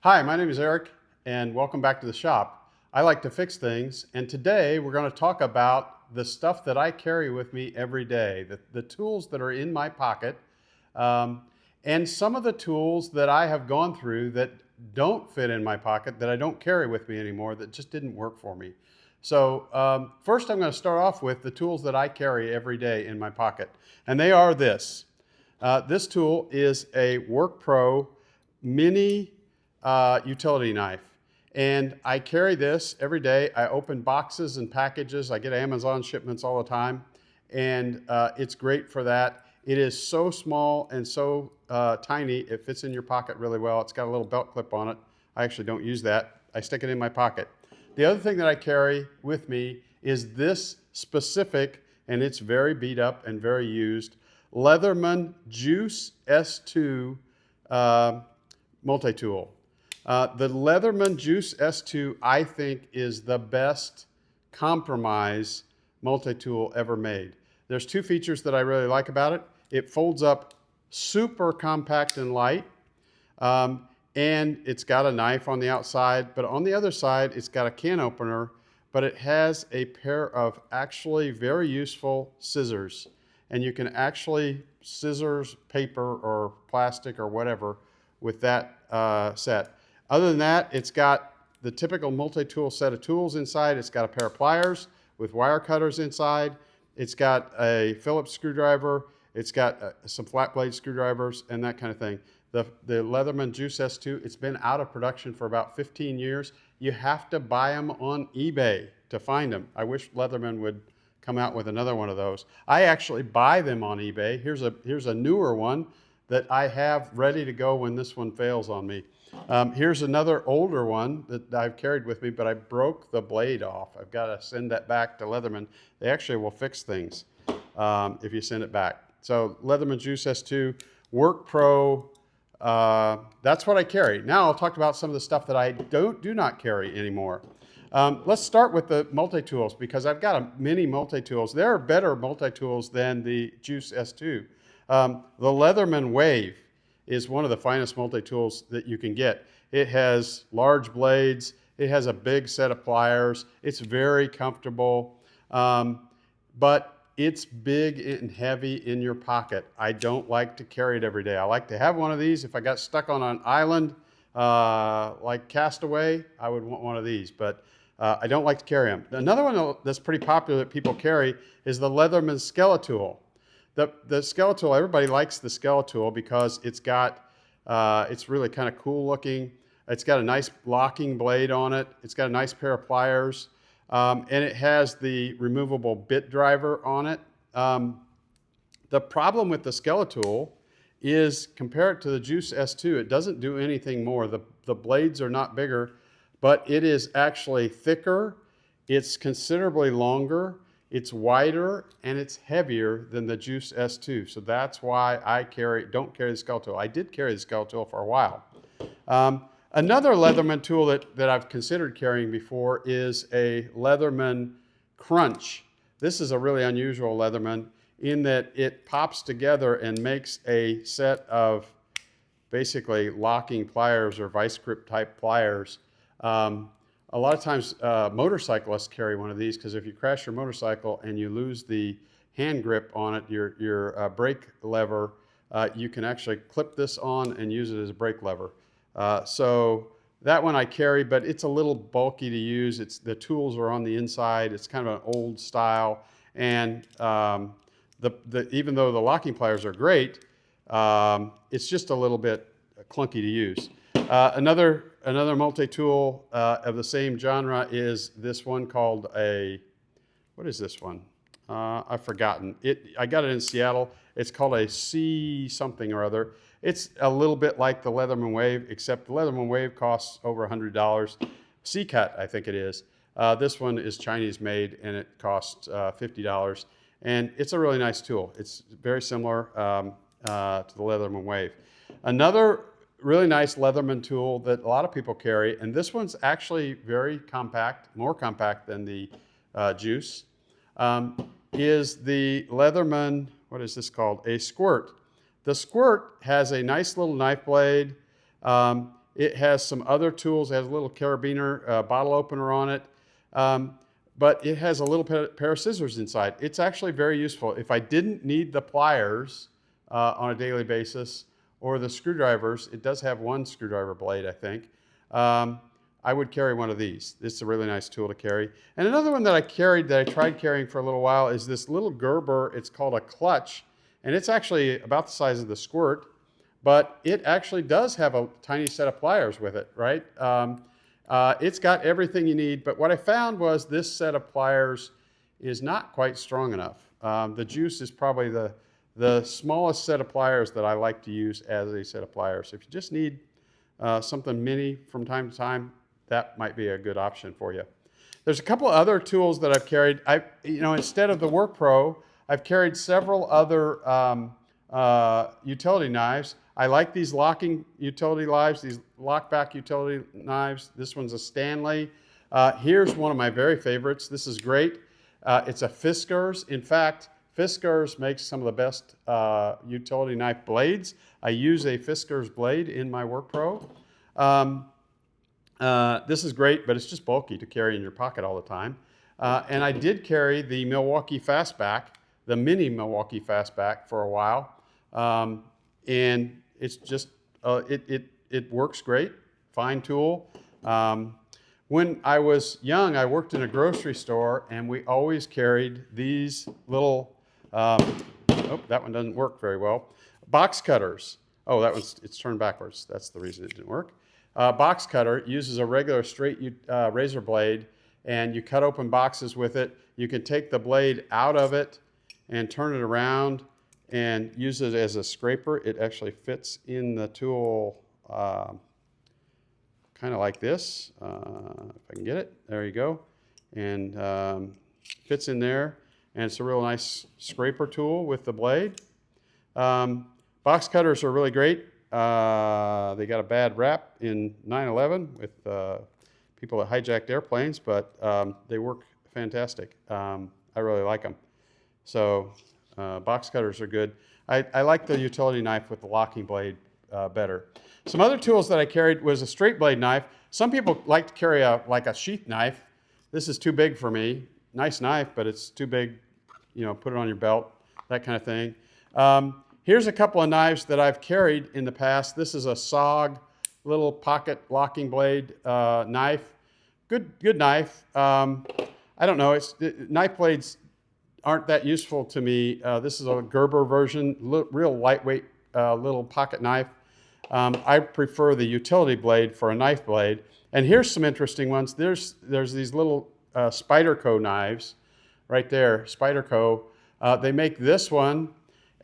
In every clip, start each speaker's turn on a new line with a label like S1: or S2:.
S1: Hi, my name is Eric, and welcome back to the shop. I like to fix things, and today we're going to talk about the stuff that I carry with me every day, the tools that are in my pocket, um, and some of the tools that I have gone through that don't fit in my pocket, that I don't carry with me anymore, that just didn't work for me. So first I'm going to start off with the tools that I carry every day in my pocket, and they are this. This tool is a Work Pro mini utility knife. And I carry this every day. I open boxes and packages. I get Amazon shipments all the time. And it's great for that. It is so small and so tiny, it fits in your pocket really well. It's got a little belt clip on it. I actually don't use that. I stick it in my pocket. The other thing that I carry with me is this specific, and it's very beat up and very used, Leatherman Juice S2 multi-tool. The Leatherman Juice S2, I think, is the best compromise multi-tool ever made. There's two features that I really like about it. It folds up super compact and light, and it's got a knife on the outside, but on the other side, it's got a can opener, but it has a pair of actually very useful scissors, and you can actually scissors paper or plastic or whatever with that set. Other than that, it's got the typical multi-tool set of tools inside. It's got a pair of pliers with wire cutters inside. It's got a Phillips screwdriver. It's got some flat blade screwdrivers and that kind of thing. The Leatherman Juice S2, it's been out of production for about 15 years. You have to buy them on eBay to find them. I wish Leatherman would come out with another one of those. I actually buy them on eBay. Here's a newer one that I have ready to go when this one fails on me. Here's another older one that I've carried with me, but I broke the blade off. I've got to send that back to Leatherman. They actually will fix things if you send it back. So Leatherman Juice S2, Work Pro, that's what I carry. Now I'll talk about some of the stuff that I do not carry anymore. Let's start with the multi-tools because I've got a mini multi-tools. There are better multi-tools than the Juice S2. The Leatherman Wave is one of the finest multi-tools that you can get. It has large blades. It has a big set of pliers. It's very comfortable, but it's big and heavy in your pocket. I don't like to carry it every day. I like to have one of these. If I got stuck on an island like Castaway, I would want one of these, but I don't like to carry them. Another one that's pretty popular that people carry is the Leatherman Skeletool. The Skeletool, everybody likes the Skeletool because it's really kind of cool looking. It's got a nice locking blade on it. It's got a nice pair of pliers, and it has the removable bit driver on it. The problem with the Skeletool is, compare it to the Juice S2, it doesn't do anything more. The blades are not bigger, but it is actually thicker. It's considerably longer. It's wider and it's heavier than the Juice S2. So that's why I don't carry the Skeletool. I did carry the Skeletool for a while. Another Leatherman tool that I've considered carrying before is a Leatherman Crunch. This is a really unusual Leatherman in that it pops together and makes a set of basically locking pliers or vice grip type pliers. A lot of times motorcyclists carry one of these because if you crash your motorcycle and you lose the hand grip on it, your brake lever, you can actually clip this on and use it as a brake lever. So that one I carry, but it's a little bulky to use. The tools are on the inside. It's kind of an old style. And even though the locking pliers are great, it's just a little bit clunky to use. Another multi-tool of the same genre is this one called what is this one? I've forgotten. I got it in Seattle. It's called a C something or other. It's a little bit like the Leatherman Wave, except the Leatherman Wave costs over $100. C-cut, I think it is. This one is Chinese made and it costs $50. And it's a really nice tool. It's very similar to the Leatherman Wave. Another really nice Leatherman tool that a lot of people carry, and this one's actually very compact, more compact than the Juice, is the Leatherman, what is this called? A Squirt. The Squirt has a nice little knife blade. It has some other tools. It has a little carabiner bottle opener on it. But it has a little pair of scissors inside. It's actually very useful. If I didn't need the pliers on a daily basis or the screwdrivers, it does have one screwdriver blade, I think. I would carry one of these. It's a really nice tool to carry. And another one that I carried, that I tried carrying for a little while, is this little Gerber. It's called a clutch, and it's actually about the size of the squirt, but it actually does have a tiny set of pliers with it, right? It's got everything you need, but what I found was this set of pliers is not quite strong enough. The Juice is probably the smallest set of pliers that I like to use as a set of pliers. If you just need something mini from time to time, that might be a good option for you. There's a couple other tools that I've carried. Instead of the Work Pro, I've carried several other utility knives. I like these locking utility knives, these lockback utility knives. This one's a Stanley. Here's one of my very favorites. This is great. It's a Fiskars. In fact, Fiskars makes some of the best utility knife blades. I use a Fiskars blade in my Work Pro. This is great, but it's just bulky to carry in your pocket all the time. And I did carry the Milwaukee Fastback, the mini Milwaukee Fastback, for a while. And it's just, it works great, fine tool. When I was young, I worked in a grocery store, and we always carried these little, oh, that one doesn't work very well, box cutters. Oh, it's turned backwards. That's the reason it didn't work. Box cutter uses a regular straight razor blade, and you cut open boxes with it. You can take the blade out of it and turn it around and use it as a scraper. It actually fits in the tool kind of like this. If I can get it, there you go. And fits in there, and it's a real nice scraper tool with the blade. Box cutters are really great. They got a bad rap in 9/11 with people that hijacked airplanes, but they work fantastic. I really like them. So box cutters are good. I like the utility knife with the locking blade better. Some other tools that I carried was a straight blade knife. Some people like to carry like a sheath knife. This is too big for me. Nice knife, but it's too big. Put it on your belt, that kind of thing. Here's a couple of knives that I've carried in the past. This is a SOG little pocket locking blade knife. Good knife. I don't know. Knife blades aren't that useful to me. This is a Gerber version, real lightweight little pocket knife. I prefer the utility blade for a knife blade. And here's some interesting ones. There's these little Spyderco knives right there, Spyderco. They make this one,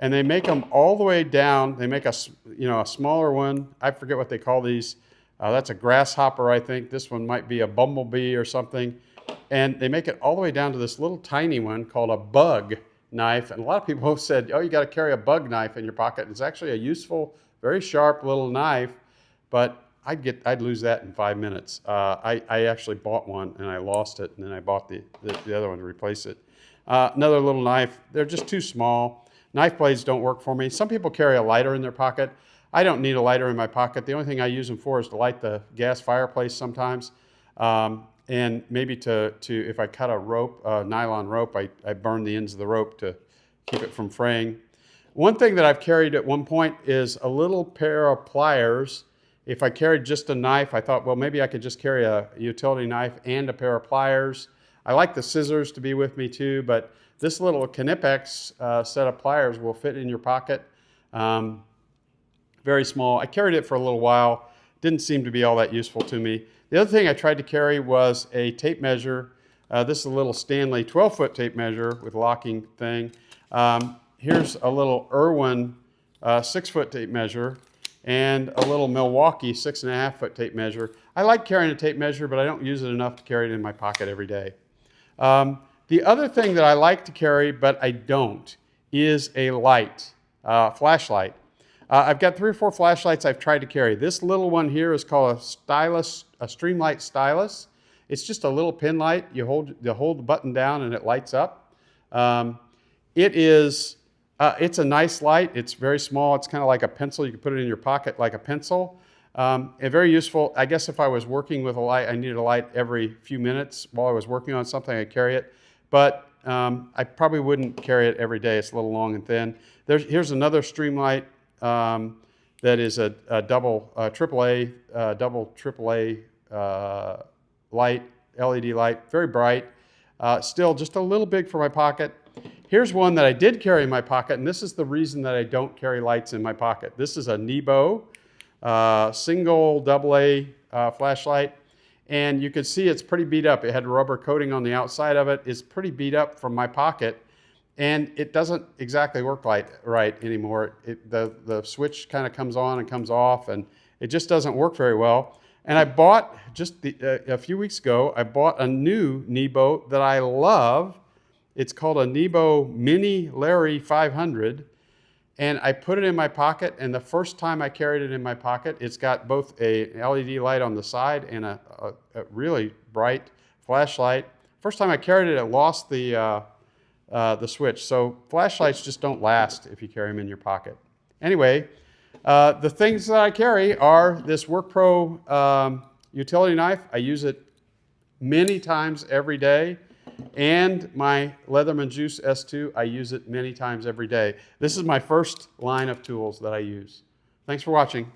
S1: and they make them all the way down. They make a smaller one. I forget what they call these. That's a grasshopper, I think. This one might be a bumblebee or something. And they make it all the way down to this little tiny one called a bug knife. And a lot of people have said, oh, you got to carry a bug knife in your pocket. It's actually a useful, very sharp little knife, but I'd lose that in 5 minutes. I actually bought one, and I lost it, and then I bought the other one to replace it. Another little knife. They're just too small. Knife blades don't work for me. Some people carry a lighter in their pocket. I don't need a lighter in my pocket. The only thing I use them for is to light the gas fireplace sometimes. And maybe to if I cut a rope, a nylon rope, I burn the ends of the rope to keep it from fraying. One thing that I've carried at one point is a little pair of pliers. If I carried just a knife, I thought, well, maybe I could just carry a utility knife and a pair of pliers. I like the scissors to be with me too, but this little Knipex set of pliers will fit in your pocket. Very small. I carried it for a little while. Didn't seem to be all that useful to me. The other thing I tried to carry was a tape measure. This is a little Stanley 12-foot tape measure with locking thing. Here's a little Irwin 6-foot tape measure and a little Milwaukee 6.5-foot tape measure. I like carrying a tape measure, but I don't use it enough to carry it in my pocket every day. The other thing that I like to carry, but I don't, is a light, flashlight. I've got 3 or 4 flashlights I've tried to carry. This little one here is called a Streamlight Stylus. It's just a little pin light. You hold the button down and it lights up. It's a nice light. It's very small. It's kind of like a pencil. You can put it in your pocket like a pencil. And very useful. I guess if I was working with a light, I needed a light every few minutes while I was working on something, I'd carry it. But I probably wouldn't carry it every day. It's a little long and thin. Here's another stream light that is a double AAA light, LED light, very bright. Still just a little big for my pocket. Here's one that I did carry in my pocket, and this is the reason that I don't carry lights in my pocket. This is a Nebo single AA flashlight, and you can see it's pretty beat up. It had rubber coating on the outside of it. It's pretty beat up from my pocket, and it doesn't exactly work right anymore. The switch kind of comes on and comes off, and it just doesn't work very well. And I bought, just a few weeks ago, I bought a new Nebo that I love. It's called a Nebo Mini Larry 500. And I put it in my pocket, and the first time I carried it in my pocket, it's got both a LED light on the side and a really bright flashlight. First time I carried it, it lost the switch. So flashlights just don't last if you carry them in your pocket. Anyway, the things that I carry are this WorkPro utility knife. I use it many times every day. And my Leatherman Juice S2, I use it many times every day. This is my first line of tools that I use. Thanks for watching.